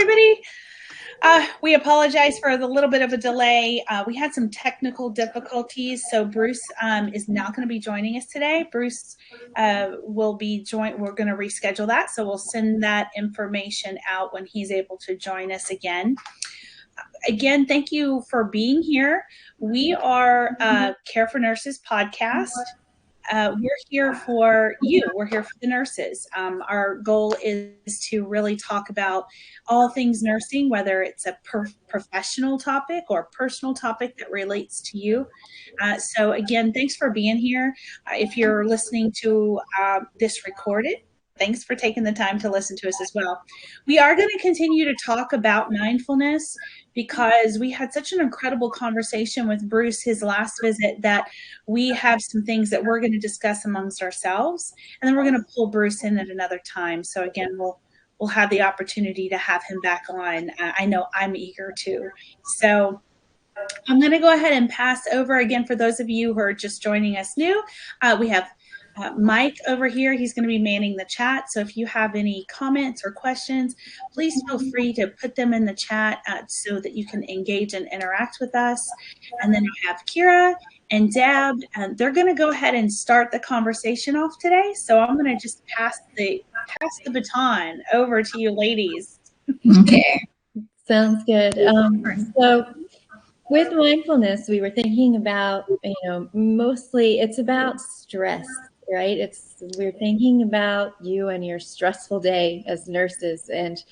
everybody. We apologize for the little bit of a delay. We had some technical difficulties, so Bruce is not going to be joining us today. Bruce will be joined. We're going to reschedule that, so we'll send that information out when he's able to join us again. Again, thank you for being here. We are Care for Nurses podcast. We're here for you. We're here for the nurses. Our goal is to really talk about all things nursing, whether it's a professional topic or personal topic that relates to you. So again, thanks for being here. If you're listening to this recorded, thanks for taking the time to listen to us as well. We are going to continue to talk about mindfulness because we had such an incredible conversation with Bruce his last visit that we have some things that we're going to discuss amongst ourselves, and then we're going to pull Bruce in at another time. So again, we'll have the opportunity to have him back on. I know I'm eager to. So I'm going to go ahead and pass over again for those of you who are just joining us new. We have Mike over here. He's going to be manning the chat. So if you have any comments or questions, please feel free to put them in the chat so that you can engage and interact with us. And then I have Kira and Deb, and they're going to go ahead and start the conversation off today. So I'm going to just pass the baton over to you ladies. Okay. Sounds good. So with mindfulness, we were thinking about, mostly it's about stress, right? We're thinking about you and your stressful day as nurses and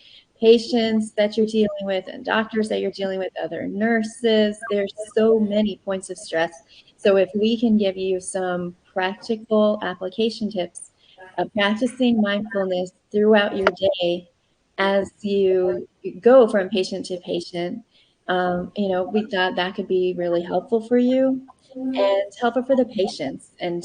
patients that you're dealing with and doctors that you're dealing with, other nurses. There's so many points of stress. So if we can give you some practical application tips of practicing mindfulness throughout your day as you go from patient to patient, we thought that could be really helpful for you and helpful for the patients. And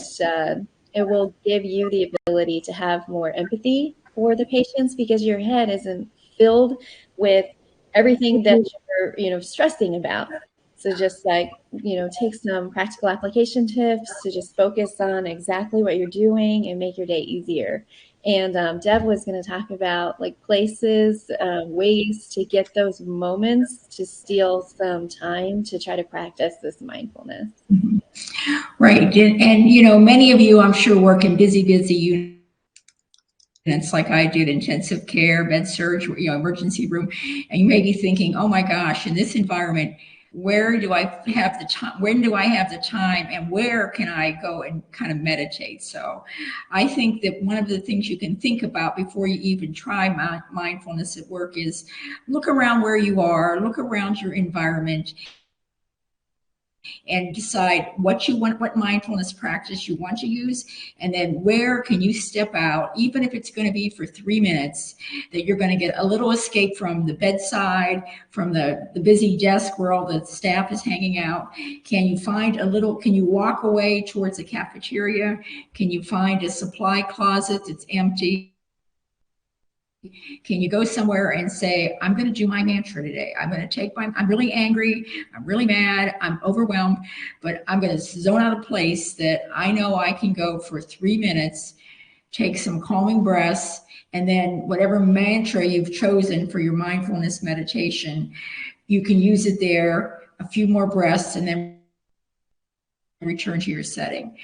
it will give you the ability to have more empathy for the patients because your head isn't filled with everything that you're, stressing about. So just take some practical application tips to just focus on exactly what you're doing and make your day easier. And Deb was going to talk about places, ways to get those moments to steal some time to try to practice this mindfulness. Right. And many of you, I'm sure, work in busy units like I did, intensive care, med surg, emergency room. And you may be thinking, oh my gosh, in this environment, where do I have the time? When do I have the time? And where can I go and kind of meditate? So I think that one of the things you can think about before you even try mindfulness at work is look around where you are, look around your environment, and decide what mindfulness practice you want to use, and then where can you step out, even if it's going to be for 3 minutes, that you're going to get a little escape from the bedside, from the busy desk where all the staff is hanging out. Can you walk away towards the cafeteria? Can you find a supply closet that's empty? Can you go somewhere and say, I'm going to do my mantra today. I'm really angry. I'm really mad. I'm overwhelmed, but I'm going to zone out a place that I know I can go for 3 minutes, take some calming breaths, and then whatever mantra you've chosen for your mindfulness meditation, you can use it there, a few more breaths, and then return to your setting.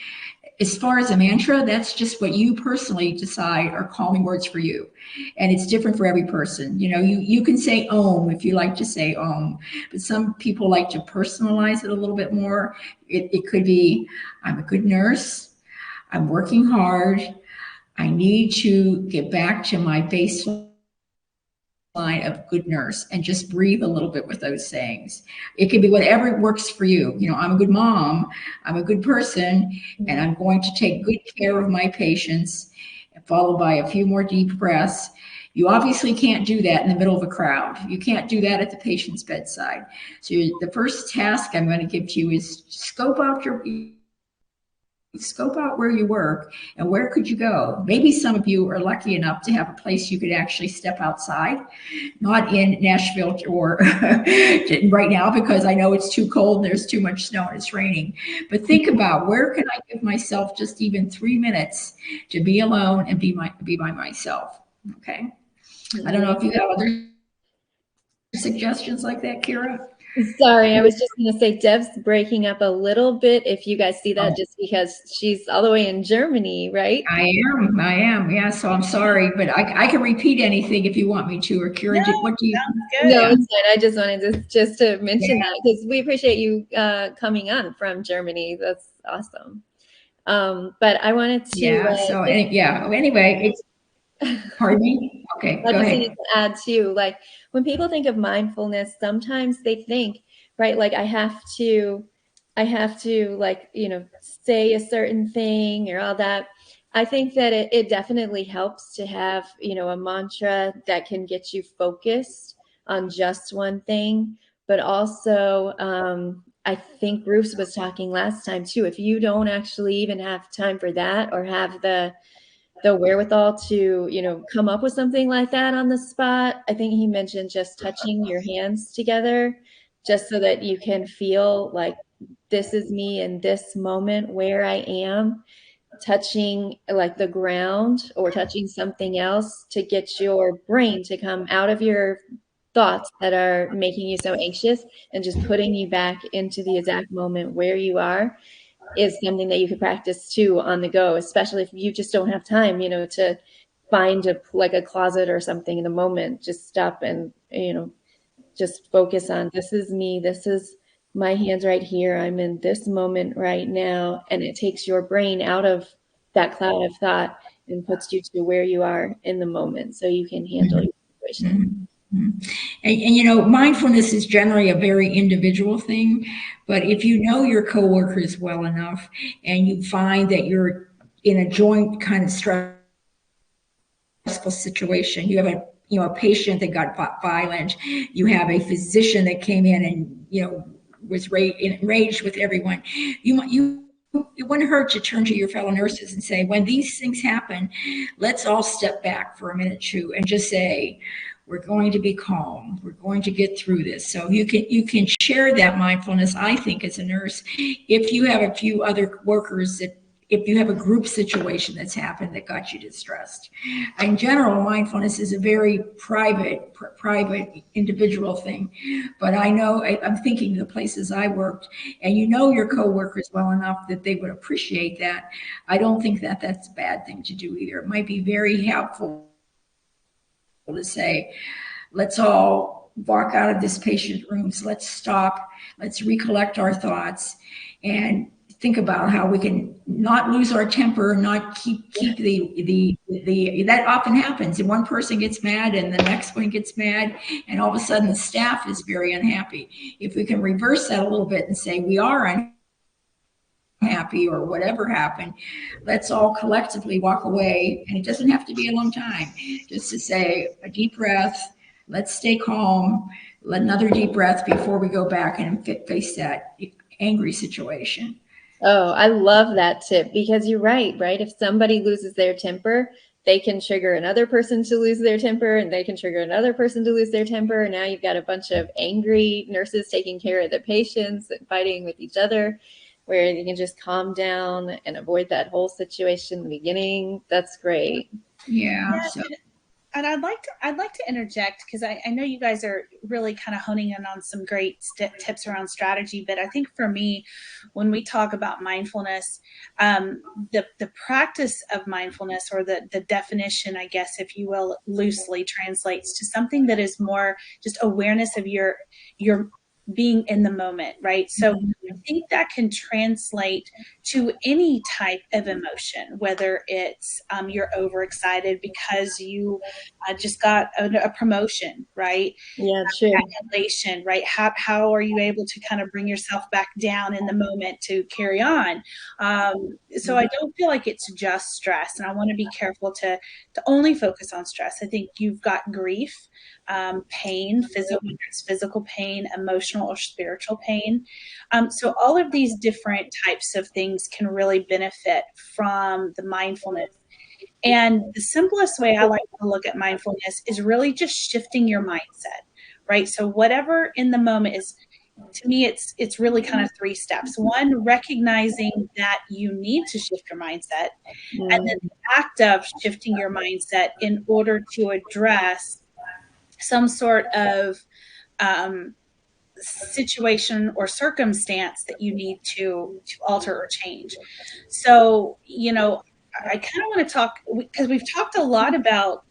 As far as a mantra, that's just what you personally decide are calming words for you. And it's different for every person. You can say Om if you like to say Om, but some people like to personalize it a little bit more. It could be, I'm a good nurse. I'm working hard. I need to get back to my baseline of good nurse, and just breathe a little bit with those sayings. It can be whatever works for you. I'm a good mom, I'm a good person, and I'm going to take good care of my patients, followed by a few more deep breaths. You obviously can't do that in the middle of a crowd. You can't do that at the patient's bedside. So the first task I'm going to give to you is scope out where you work and where could you go. Maybe some of you are lucky enough to have a place you could actually step outside, not in Nashville or right now because I know it's too cold and there's too much snow and it's raining. But think about, where can I give myself just even 3 minutes to be alone and be by myself? Okay. I don't know if you have other suggestions like that, Kira? Sorry, I was just going to say Deb's breaking up a little bit. If you guys see that, just because she's all the way in Germany, right? I am. Yeah, so I'm sorry, but I can repeat anything if you want me to. Or Kira, what do you? Good. No, it's fine. I just wanted to mention that because we appreciate you coming on from Germany. That's awesome. But I wanted to. Anyway, pardon me. Okay, I go just ahead. needed to add too, like when people think of mindfulness, sometimes they think, right, like I have to like, say a certain thing or all that. I think that it definitely helps to have, a mantra that can get you focused on just one thing. But also, I think Bruce was talking last time too, if you don't actually even have time for that or have the wherewithal to, come up with something like that on the spot. I think he mentioned just touching your hands together just so that you can feel like this is me in this moment where I am, touching like the ground or touching something else to get your brain to come out of your thoughts that are making you so anxious and just putting you back into the exact moment where you are is something that you could practice too on the go, especially if you just don't have time, to find a closet or something in the moment. Just stop and, just focus on this is me. This is my hands right here. I'm in this moment right now. And it takes your brain out of that cloud of thought and puts you to where you are in the moment so you can handle your situation. And mindfulness is generally a very individual thing, but if you know your coworkers well enough and you find that you're in a joint kind of stressful situation, you have a patient that got violent, you have a physician that came in and was enraged with everyone, it wouldn't hurt to turn to your fellow nurses and say, when these things happen, let's all step back for a minute, too, and just say, we're going to be calm. We're going to get through this. So you can share that mindfulness, I think, as a nurse, if you have a few other workers if you have a group situation that's happened that got you distressed. In general, mindfulness is a very private individual thing. But I know, I'm thinking of the places I worked, and your coworkers well enough that they would appreciate that. I don't think that that's a bad thing to do either. It might be very helpful to say, let's all walk out of this patient rooms. Let's stop. Let's recollect our thoughts and think about how we can not lose our temper, not keep the that often happens. And one person gets mad and the next one gets mad, and all of a sudden the staff is very unhappy. If we can reverse that a little bit and say we are unhappy or whatever happened, let's all collectively walk away. And it doesn't have to be a long time, just to say a deep breath, let's stay calm, let another deep breath before we go back and face that angry situation. Oh, I love that tip because you're right? If somebody loses their temper, they can trigger another person to lose their temper and they can trigger another person to lose their temper. And now you've got a bunch of angry nurses taking care of the patients and fighting with each other, where you can just calm down and avoid that whole situation in the beginning. That's great. Yeah. And I'd like to interject because I know you guys are really kind of honing in on some great tips around strategy. But I think for me, when we talk about mindfulness, the practice of mindfulness, or the definition, I guess, if you will, loosely translates to something that is more just awareness of your being in the moment, right? So I think that can translate to any type of emotion, whether it's you're overexcited because you just got a promotion, right? Yeah, true. Elation, right? How are you able to kind of bring yourself back down in the moment to carry on? So I don't feel like it's just stress, and I want to be careful to only focus on stress. I think you've got grief, pain, physical pain, emotional or spiritual pain. So all of these different types of things can really benefit from the mindfulness. And the simplest way I like to look at mindfulness is really just shifting your mindset, right? So whatever in the moment is, to me, it's really kind of 3 steps. One, recognizing that you need to shift your mindset, and then the act of shifting your mindset in order to address some sort of situation or circumstance that you need to alter or change. So, I kind of want to talk, because we've talked a lot about,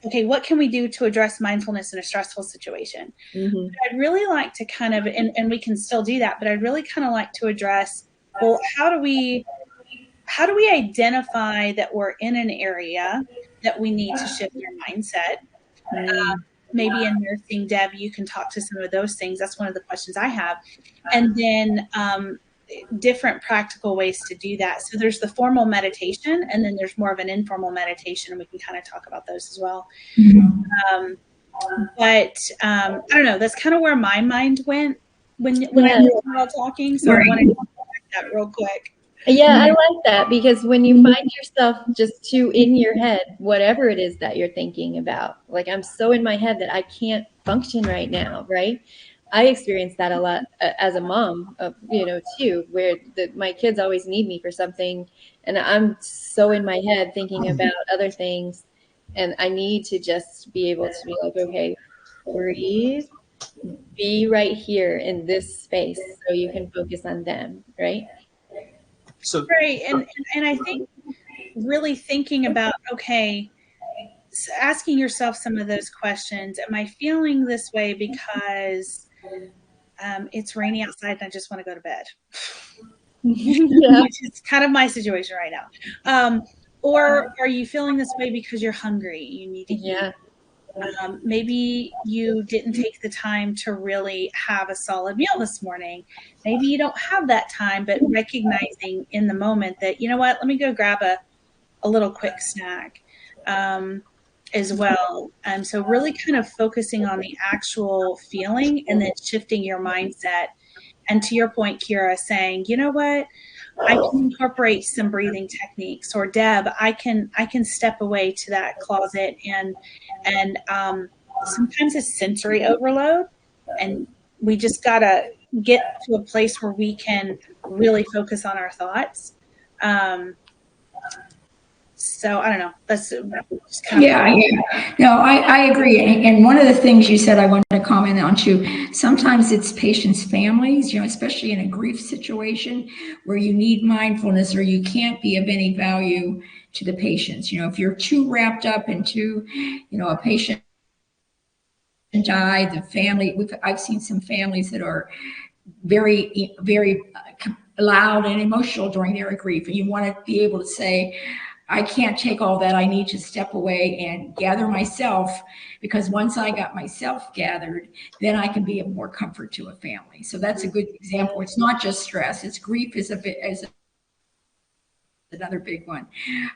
okay, what can we do to address mindfulness in a stressful situation? Mm-hmm. I'd really like to kind of, and we can still do that, but I'd really kind of like to address, well, how do we identify that we're in an area that we need to shift our mindset? Maybe in nursing, Deb, you can talk to some of those things. That's one of the questions I have. And then different practical ways to do that. So there's the formal meditation, and then there's more of an informal meditation, and we can kind of talk about those as well. But I don't know, that's kind of where my mind went when I heard you all talking. So I wanted to that real quick. Yeah, I like that, because when you find yourself just too in your head, whatever it is that you're thinking about, like I'm so in my head that I can't function right now, right? I experience that a lot as a mom, too, where my kids always need me for something, and I'm so in my head thinking about other things, and I need to just be able to be like, okay, breathe, be right here in this space so you can focus on them, right? So right, and I think really thinking about, okay, asking yourself some of those questions. Am I feeling this way because it's rainy outside and I just want to go to bed? Yeah. Which is kind of my situation right now. Or are you feeling this way because you're hungry? You need to eat. Maybe you didn't take the time to really have a solid meal this morning. Maybe you don't have that time, but recognizing in the moment that, you know what, let me go grab a little quick snack as well. So really kind of focusing on the actual feeling and then shifting your mindset. And to your point, Kira, saying, you know what, I can incorporate some breathing techniques, or Deb, I can step away to that closet and sometimes it's sensory overload, and we just gotta get to a place where we can really focus on our thoughts. So I don't know. That's just kind of No, I agree. And one of the things you said I wanted to comment on too, sometimes it's patients' families, especially in a grief situation where you need mindfulness or you can't be of any value to the patients. If you're too wrapped up into, a patient died, the family, I've seen some families that are very, very loud and emotional during their grief. And you want to be able to say, I can't take all that. I need to step away and gather myself, because once I got myself gathered, then I can be of more comfort to a family. So that's a good example. It's not just stress. It's grief is another big one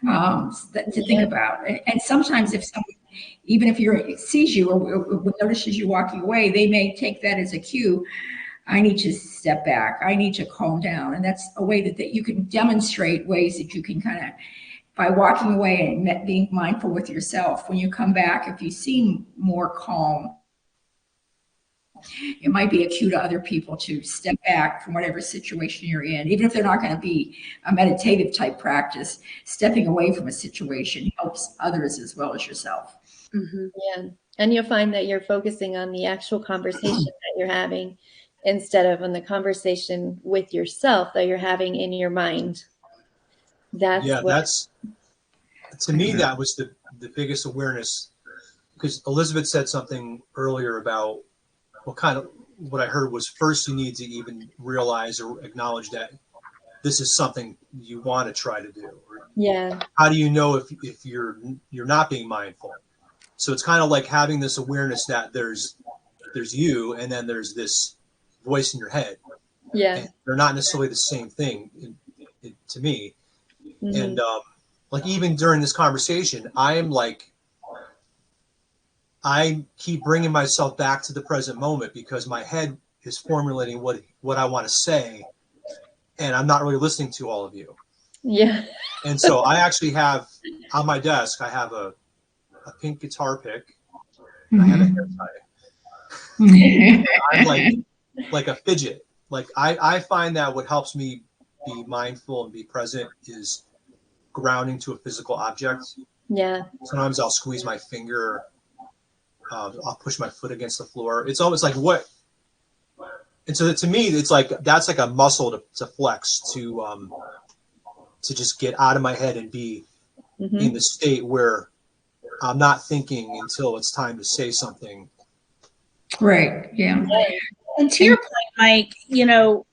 to think about. And sometimes if someone, even if you sees you or notices you walking away, they may take that as a cue. I need to step back. I need to calm down. And that's a way that you can demonstrate ways that you can kind of, by walking away and being mindful with yourself, when you come back, if you seem more calm, it might be a cue to other people to step back from whatever situation you're in. Even if they're not going to be a meditative type practice, stepping away from a situation helps others as well as yourself. Mm-hmm. Yeah. And you'll find that you're focusing on the actual conversation that you're having instead of on the conversation with yourself that you're having in your mind. That's to me, that was the biggest awareness, because Elizabeth said something earlier about what I heard was, first you need to even realize or acknowledge that this is something you want to try to do. Yeah. How do you know if you're not being mindful? So it's kind of like having this awareness that there's you, and then there's this voice in your head. Yeah. And they're not necessarily the same thing to me. Mm-hmm. And like even during this conversation, I keep bringing myself back to the present moment, because my head is formulating what I want to say, and I'm not really listening to all of you. Yeah. And so I actually have on my desk, I have a pink guitar pick. Mm-hmm. I have a hair tie. I'm like a fidget. Like I find that what helps me be mindful and be present is grounding to a physical object. Yeah. Sometimes I'll squeeze my finger I'll push my foot against the floor. It's almost like what. And so to me, it's like that's like a muscle to flex to just get out of my head and be in the state where I'm not thinking until it's time to say something. Right. Yeah. And to your point, Mike, you know,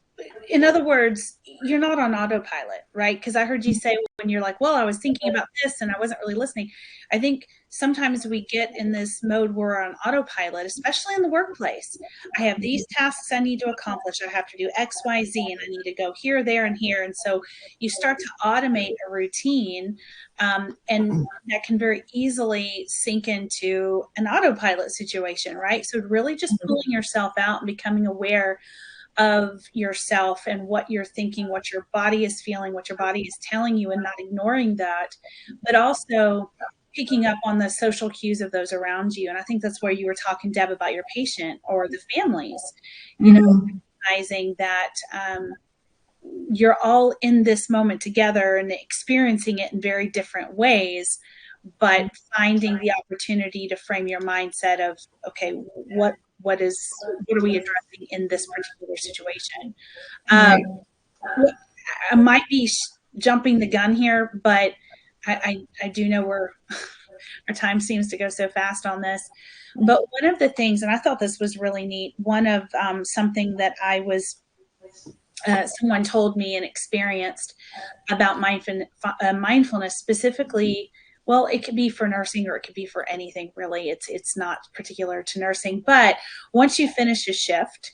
in other words, you're not on autopilot, right? Because I heard you say when you're like, well, I was thinking about this and I wasn't really listening. I think sometimes we get in this mode where we're on autopilot, especially in the workplace. I have these tasks I need to accomplish. I have to do X, Y, Z, and I need to go here, there, and here. And so you start to automate a routine, and that can very easily sink into an autopilot situation, right? So really just pulling yourself out and becoming aware of yourself and what you're thinking, what your body is feeling, what your body is telling you, and not ignoring that, but also picking up on the social cues of those around you. And I think that's where you were talking, Deb, about your patient or the families, you know, recognizing that you're all in this moment together and experiencing it in very different ways, but finding the opportunity to frame your mindset of, okay, what are we addressing in this particular situation? I might be jumping the gun here, but I do know our time seems to go so fast on this. But one of the things, and I thought this was really neat, one of something that I was someone told me and experienced about mindfulness specifically. Well, it could be for nursing or it could be for anything, really. It's not particular to nursing. But once you finish a shift,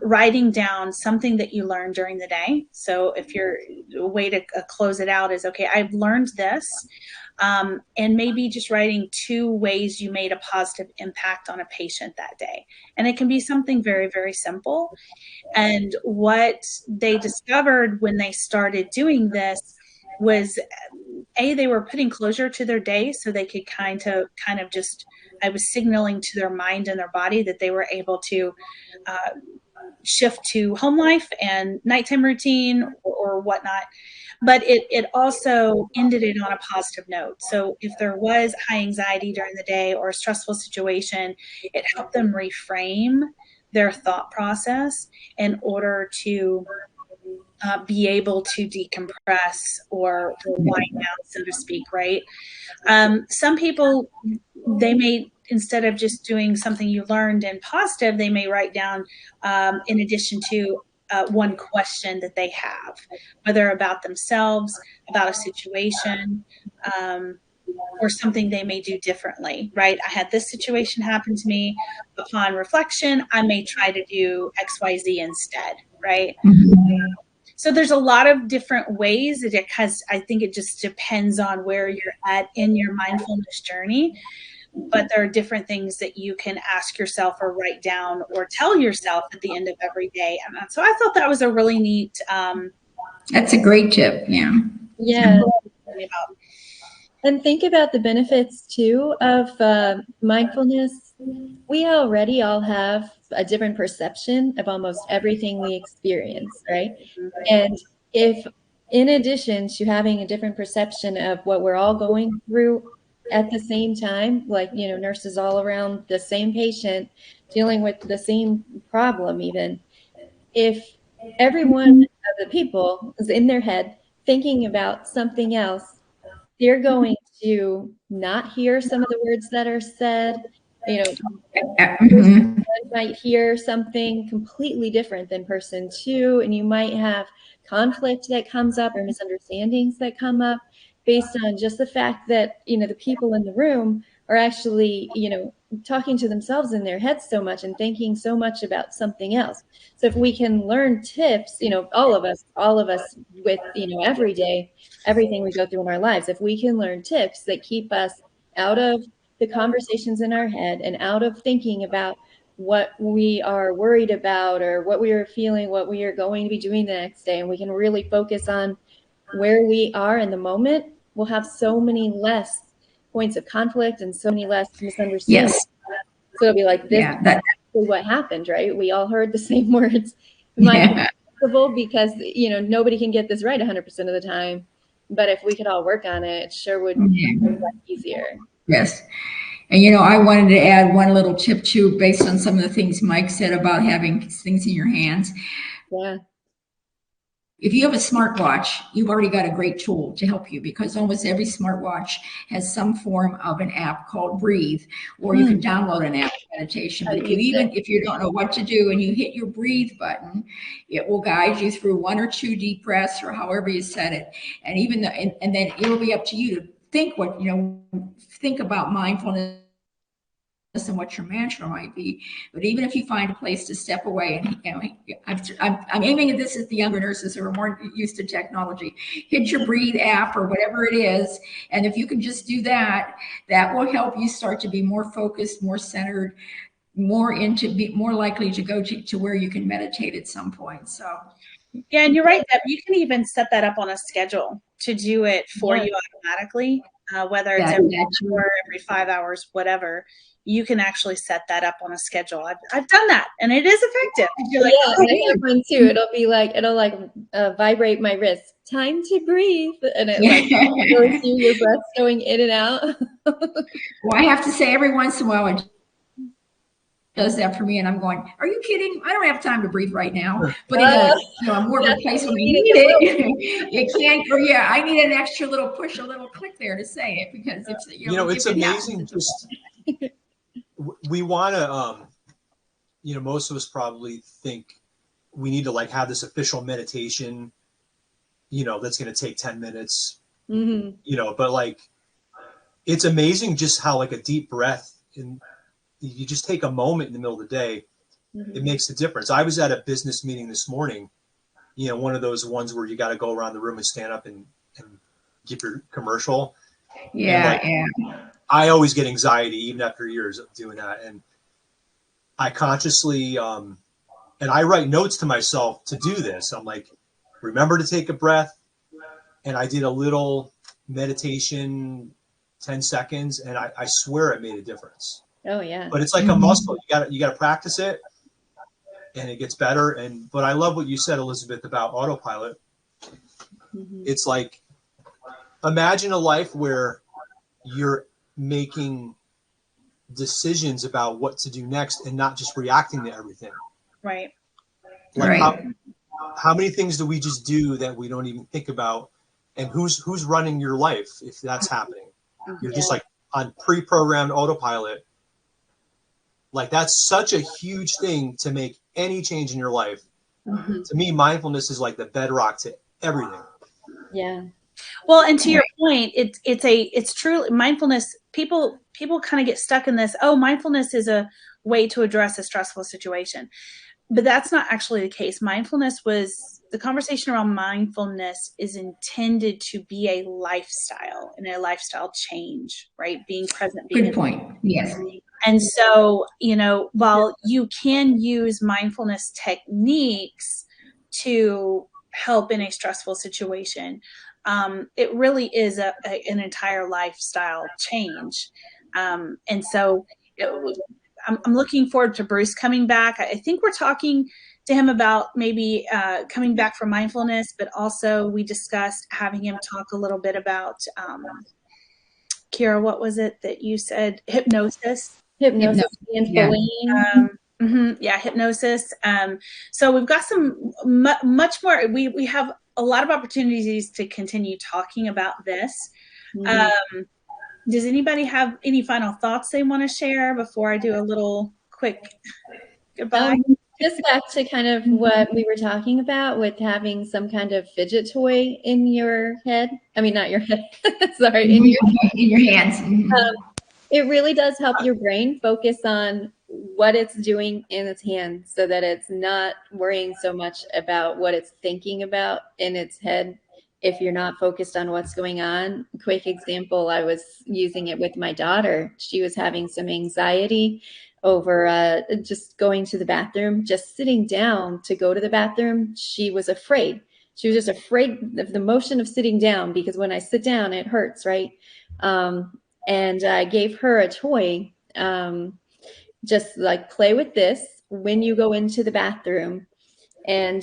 writing down something that you learned during the day. So if a way to close it out is, okay, I've learned this. And maybe just writing 2 ways you made a positive impact on a patient that day. And it can be something very, very simple. And what they discovered when they started doing this was, they were putting closure to their day, so they could kind of just, I was signaling to their mind and their body that they were able to shift to home life and nighttime routine or whatnot. But it also ended it on a positive note. So if there was high anxiety during the day or a stressful situation, it helped them reframe their thought process in order to be able to decompress or wind down, so to speak, right? Some people, they may, instead of just doing something you learned in positive, they may write down, in addition to one question that they have, whether about themselves, about a situation, or something they may do differently, right? I had this situation happen to me. Upon reflection, I may try to do X, Y, Z instead, right? So there's a lot of different ways, because I think it just depends on where you're at in your mindfulness journey. But there are different things that you can ask yourself or write down or tell yourself at the end of every day. And so I thought that was a really neat. That's a great tip. Yeah. Yeah. And think about the benefits too of mindfulness. We already all have a different perception of almost everything we experience, right? And if, in addition to having a different perception of what we're all going through at the same time, like, you know, nurses all around the same patient dealing with the same problem, even if every one of the people is in their head thinking about something else, they're going to not hear some of the words that are said. You know, person 1 might hear something completely different than person 2, and you might have conflict that comes up or misunderstandings that come up based on just the fact that, you know, the people in the room are actually, you know, talking to themselves in their heads so much and thinking so much about something else. So if we can learn tips, you know, all of us with, you know, every day, everything we go through in our lives, if we can learn tips that keep us out of the conversations in our head and out of thinking about what we are worried about or what we are feeling, what we are going to be doing the next day, and we can really focus on where we are in the moment, we'll have so many less points of conflict and so many less misunderstandings. Yes. So it'll be like, this is actually what happened, right? We all heard the same words. It might be possible because, you know, nobody can get this right 100% of the time. But if we could all work on it, it sure would be much easier. Yes. And I wanted to add one little tip too, based on some of the things Mike said about having things in your hands. Yeah. If you have a smartwatch, you've already got a great tool to help you, because almost every smartwatch has some form of an app called Breathe, or you can download an app for meditation. But if you don't know what to do and you hit your Breathe button, it will guide you through 1 or 2 deep breaths, or however you set it. And and then it'll be up to you to think about mindfulness and what your mantra might be. But even if you find a place to step away, and I'm aiming at this at the younger nurses who are more used to technology, hit your Breathe app or whatever it is. And if you can just do that, that will help you start to be more focused, more centered, be more likely to go to where you can meditate at some point. So yeah, and you're right, Deb. You can even set that up on a schedule to do it for you automatically, whether it's every hour, every 5 hours, whatever. You can actually set that up on a schedule. I've done that, and it is effective. You're like, I have one too. It'll vibrate my wrist. Time to breathe, and it shows you your breath going in and out. Well, I have to say, every once in a while, it does that for me, and I'm going, are you kidding? I don't have time to breathe right now. But I'm more of a place when I need it. You can't. Or I need an extra little push, a little click there to say it, because it's it's amazing. Just we want to, most of us probably think we need to have this official meditation, that's going to take 10 minutes, but it's amazing just how a deep breath, and you just take a moment in the middle of the day, it makes a difference. I was at a business meeting this morning, one of those ones where you got to go around the room and stand up and give your commercial. Yeah. I always get anxiety even after years of doing that. And I consciously, and I write notes to myself to do this. I'm like, remember to take a breath. And I did a little meditation, 10 seconds, and I swear it made a difference. Oh yeah. But it's like a muscle. You got to practice it, and it gets better. But I love what you said, Elizabeth, about autopilot. It's like, imagine a life where you're making decisions about what to do next and not just reacting to everything. Right. How many things do we just do that we don't even think about? And who's running your life if that's happening? You're just on pre-programmed autopilot. That's such a huge thing to make any change in your life. To me, mindfulness is the bedrock to everything. Yeah. Well, and to your point, it's truly mindfulness. People kind of get stuck in this. Oh, mindfulness is a way to address a stressful situation, but that's not actually the case. The conversation around mindfulness is intended to be a lifestyle and a lifestyle change, right? Being present. Good point. Yes. And so, while you can use mindfulness techniques to help in a stressful situation, it really is an entire lifestyle change. And so I'm looking forward to Bruce coming back. I think we're talking to him about maybe coming back for mindfulness, but also we discussed having him talk a little bit about, Kira, what was it that you said? Hypnosis and hypnosis. So we've got some much more. We have a lot of opportunities to continue talking about this. Does anybody have any final thoughts they want to share before I do a little quick goodbye? Just back to kind of what we were talking about with having some kind of fidget toy in your head. I mean, not your head. Sorry, in your hands. It really does help your brain focus on what it's doing in its hands, so that it's not worrying so much about what it's thinking about in its head if you're not focused on what's going on. Quick example, I was using it with my daughter. She was having some anxiety over just going to the bathroom, just sitting down to go to the bathroom. She was afraid. She was just afraid of the motion of sitting down, because when I sit down, it hurts, right? And I gave her a toy, just play with this when you go into the bathroom, and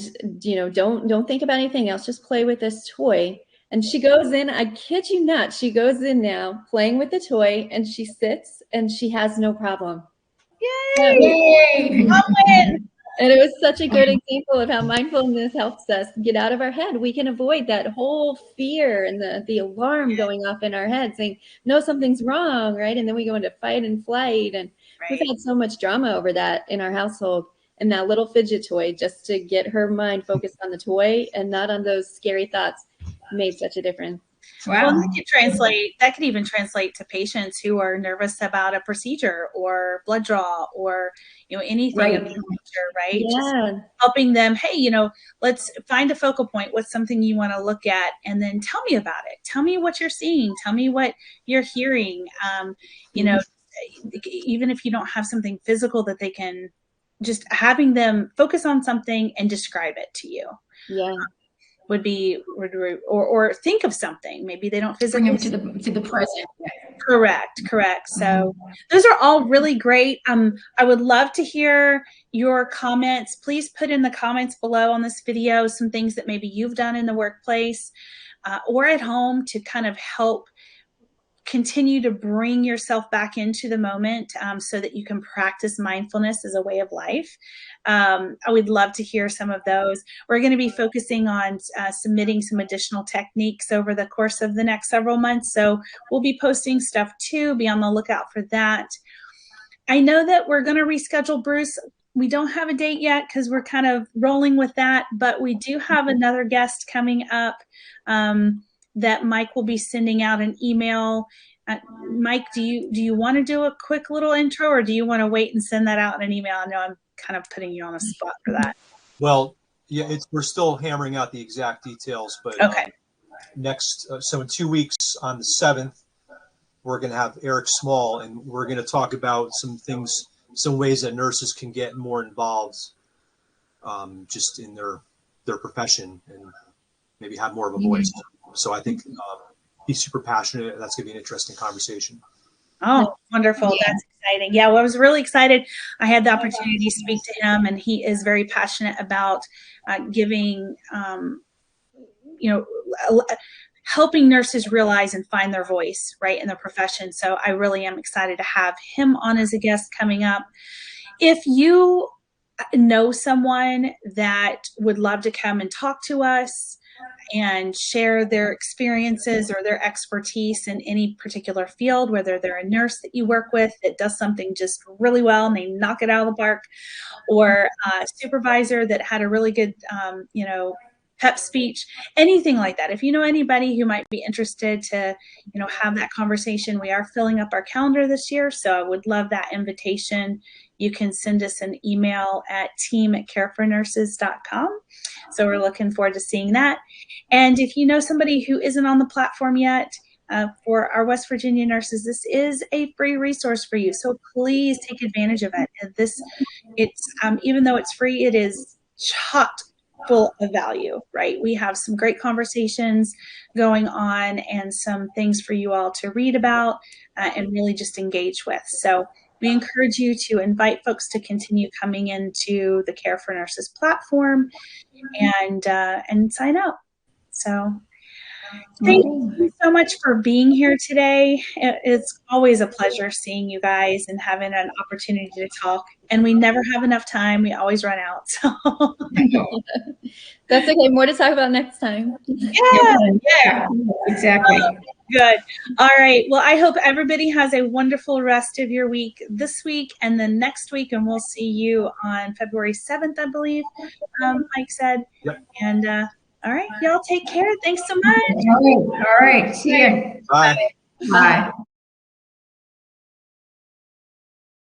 don't think about anything else. Just play with this toy, And she goes in, I kid you not, she goes in now playing with the toy, and she sits and she has no problem. Yay! Yay! And it was such a good example of how mindfulness helps us get out of our head. We can avoid that whole fear and the alarm going off in our head saying, no, something's wrong, right? And then we go into fight and flight. And we've had so much drama over that in our household. And that little fidget toy, just to get her mind focused on the toy and not on those scary thoughts, made such a difference. Wow. Well, that could even translate to patients who are nervous about a procedure or blood draw or, anything of the nature, right? Yeah. Just helping them, hey, let's find a focal point. What's something you want to look at? And then tell me about it. Tell me what you're seeing. Tell me what you're hearing. Even if you don't have something physical that they can, just having them focus on something and describe it to you. Yeah. Would be, or think of something. Maybe they don't physically bring them to the present. Correct. So those are all really great. I would love to hear your comments. Please put in the comments below on this video some things that maybe you've done in the workplace or at home to kind of help continue to bring yourself back into the moment so that you can practice mindfulness as a way of life. I would love to hear some of those. We're going to be focusing on submitting some additional techniques over the course of the next several months. So we'll be posting stuff too. Be on the lookout for that. I know that we're going to reschedule Bruce. We don't have a date yet because we're kind of rolling with that, but we do have another guest coming up that Mike will be sending out an email. Mike, do you want to do a quick little intro, or do you want to wait and send that out in an email? I know I'm kind of putting you on the spot for that. Well, yeah, we're still hammering out the exact details, but okay. So in 2 weeks on the 7th, we're going to have Eric Small, and we're going to talk about some ways that nurses can get more involved just in their profession and maybe have more of a voice. So I think he's super passionate. That's going to be an interesting conversation. Oh, wonderful. Yeah. That's exciting. Yeah, well, I was really excited. I had the opportunity to speak to him, and he is very passionate about giving, helping nurses realize and find their voice, right, in their profession. So I really am excited to have him on as a guest coming up. If you know someone that would love to come and talk to us and share their experiences or their expertise in any particular field, whether they're a nurse that you work with that does something just really well and they knock it out of the park, or a supervisor that had a really good, pep speech, anything like that. If you know anybody who might be interested to, have that conversation, we are filling up our calendar this year. So I would love that invitation. You can send us an email at team@carefornurses.com. So we're looking forward to seeing that. And if you know somebody who isn't on the platform yet, for our West Virginia nurses, this is a free resource for you. So please take advantage of it. It's even though it's free, it is chock full of value, right? We have some great conversations going on and some things for you all to read about and really just engage with. So we encourage you to invite folks to continue coming into the Care for Nurses platform and sign up. So thank you so much for being here today. It's always a pleasure seeing you guys and having an opportunity to talk. And we never have enough time. We always run out. So that's okay. More to talk about next time. Yeah, exactly. Good. All right. Well, I hope everybody has a wonderful rest of your week this week and then next week. And we'll see you on February 7th, I believe, Mike said. Yep. And all right, y'all take care. Thanks so much. All right. See you. Bye. Bye.